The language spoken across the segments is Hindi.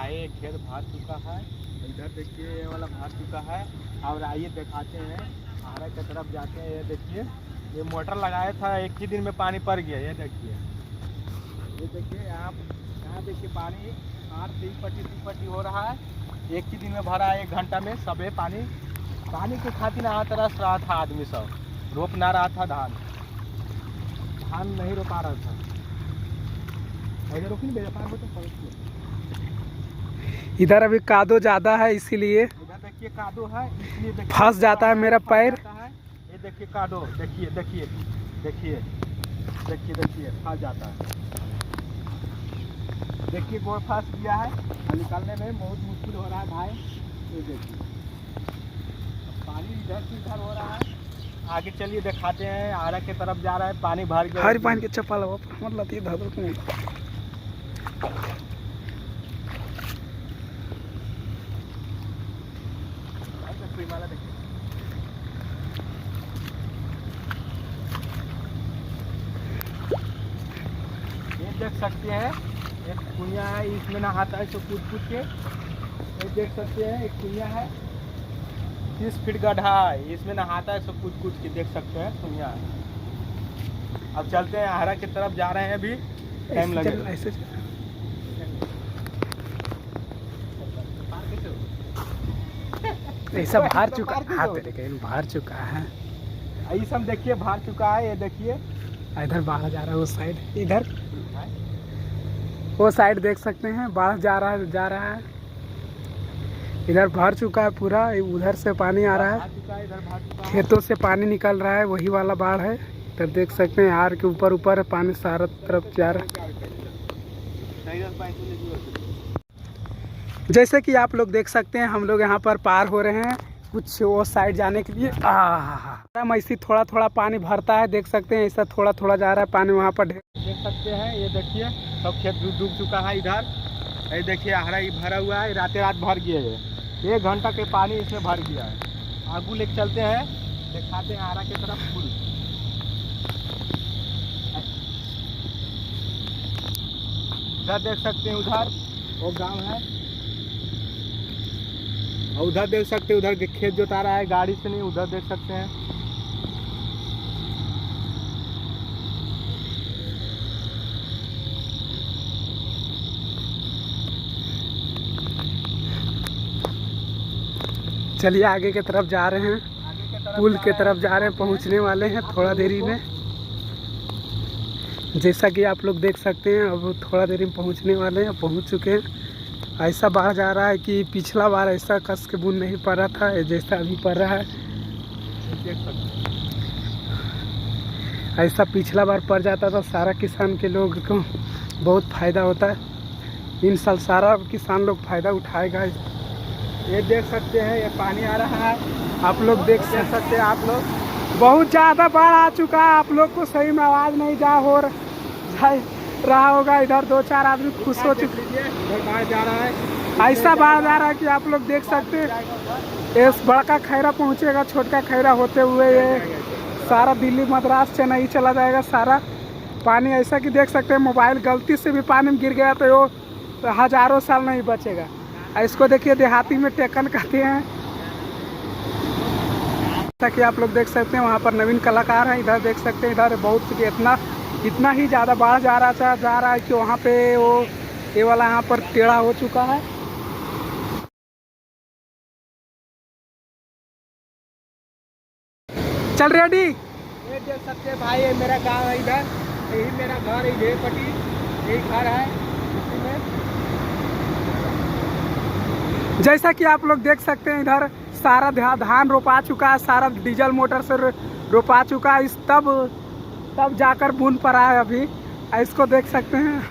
भाई खेत भर चुका है, इधर देखिए ये वाला भर चुका है। और आइए दिखाते हैं आरा की तरफ जाते हैं। ये देखिए ये मोटर लगाया था, एक ही दिन में पानी पड़ गया। ये देखिए यहाँ देखिए पानी 8 पट्टी हो रहा है। एक ही दिन में भरा है, 1 घंटा में सबे पानी के खातिर यहाँ तरस रहा था आदमी सब, रोप ना रहा था धान नहीं रोपा रहा था। इधर अभी कादो ज्यादा है इसीलिए इधर देखिए कादो है, इसलिए फंस जाता है मेरा पैर। ये देखिए कादो, देखिए फंस जाता है। देखिए गोड़ फंस गया है और निकालने में बहुत मुश्किल हो रहा है भाई। ये देखिए पानी इधर से इधर हो रहा है। आगे चलिए दिखाते हैं, आरा की तरफ जा रहा है, पानी भर गया। हरी पानी के चप्पल मतलब ये देख सकते हैं एक कुइया है, इसमें नहाता है तो कूद के। ये देख सकते हैं एक कुइया है, 30 फीट गड्ढा है, इसमें नहाता है सब कूद के। देख सकते हैं कुइया है। अब चलते हैं आरा की तरफ जा रहे हैं, अभी टाइम लगेगा। ऐसा बाहर चुका बाहर चुका है। ये सब देखिए बाहर चुका है। ये देखिए इधर बाहर जा रहा है, उस साइड इधर वो साइड देख सकते हैं, बाढ़ जा रहा है। इधर भर चुका है पूरा, उधर से पानी आ रहा है, खेतों से पानी निकल रहा है, वही वाला बाढ़ है। इधर देख सकते हैं यार के ऊपर पानी सारा तरफ जा रहा है। जैसे कि आप लोग देख सकते हैं हम लोग यहाँ पर पार हो रहे हैं कुछ वो साइड जाने के लिए। ऐसी थोड़ा पानी भरता है, देख सकते हैं ऐसा थोड़ा जा रहा है पानी वहाँ पर। देख सकते हैं ये देखिए सब खेत डूब चुका है। इधर ये देखिए हरा ये भरा हुआ है, रात भर गया है। 1 घंटा के पानी इसमें भर गया है। आगू लेके चलते हैं, दिखाते हैं आरा की तरफ फूल। उधर देख सकते हैं, उधर वो गांव है, और उधर देख सकते हैं उधर खेत जोता रहा है, गाड़ी से नहीं, उधर देख सकते हैं। चलिए आगे की तरफ जा रहे हैं, पुल के तरफ जा रहे हैं, पहुंचने वाले हैं थोड़ा देरी में। जैसा कि आप लोग देख सकते हैं अब थोड़ा देरी में पहुंचने वाले हैं, पहुंच चुके हैं। ऐसा बाढ़ जा रहा है कि पिछला बार ऐसा कस के बूंद नहीं पड़ रहा था जैसा अभी पड़ रहा है। ऐसा पिछला बार पड़ जाता था सारा किसान के लोग को बहुत फ़ायदा होता है। इन साल सारा किसान लोग फ़ायदा उठाएगा। ये देख सकते हैं ये पानी आ रहा है, आप लोग देख सकते हैं। आप लोग बहुत ज़्यादा बाढ़ आ चुका है, आप लोग को सही में आवाज़ नहीं जा रहा होगा। इधर 2-4 आदमी खुश हो चुके हैं। बाढ़ जा रहा है, ऐसा बाढ़ जा रहा है कि आप लोग देख सकते हैं। इस बड़का खैरा पहुंचेगा, छोटका खैरा होते हुए ये सारा दिल्ली मद्रास चेन्नई चला जाएगा सारा पानी। ऐसा कि देख सकते हैं मोबाइल गलती से भी पानी में गिर गया तो वो हज़ारों साल नहीं बचेगा। इसको देखिए देहाती में टेकन कहते हैं। जैसा कि आप लोग देख सकते हैं वहाँ पर नवीन कलाकार है। इधर देख सकते हैं इधर बहुत इतना ही ज़्यादा बाढ़ जा रहा है कि वहाँ पे वो ये वाला यहाँ पर टेढ़ा हो चुका है। चल रेडी। ये देख सकते हैं भाई, ये मेरा गांव है, इधर यही मेरा घर है, ढेरपट्टी यही घर है। इसी में जैसा कि आप लोग देख सकते हैं इधर सारा धान रोपा चुका है, सारा डीजल मोटर से रोपा चुका है। इस तब जाकर बूंद पड़ा है अभी। इसको देख सकते हैं,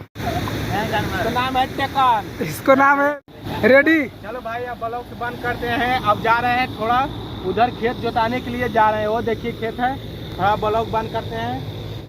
तो नाम है टेकन, इसको नाम है रेडी। चलो भाई अब ब्लॉग बंद करते हैं। अब जा रहे हैं थोड़ा उधर खेत जोताने के लिए जा रहे हैं। वो देखिए खेत है, थोड़ा ब्लॉग बंद करते हैं।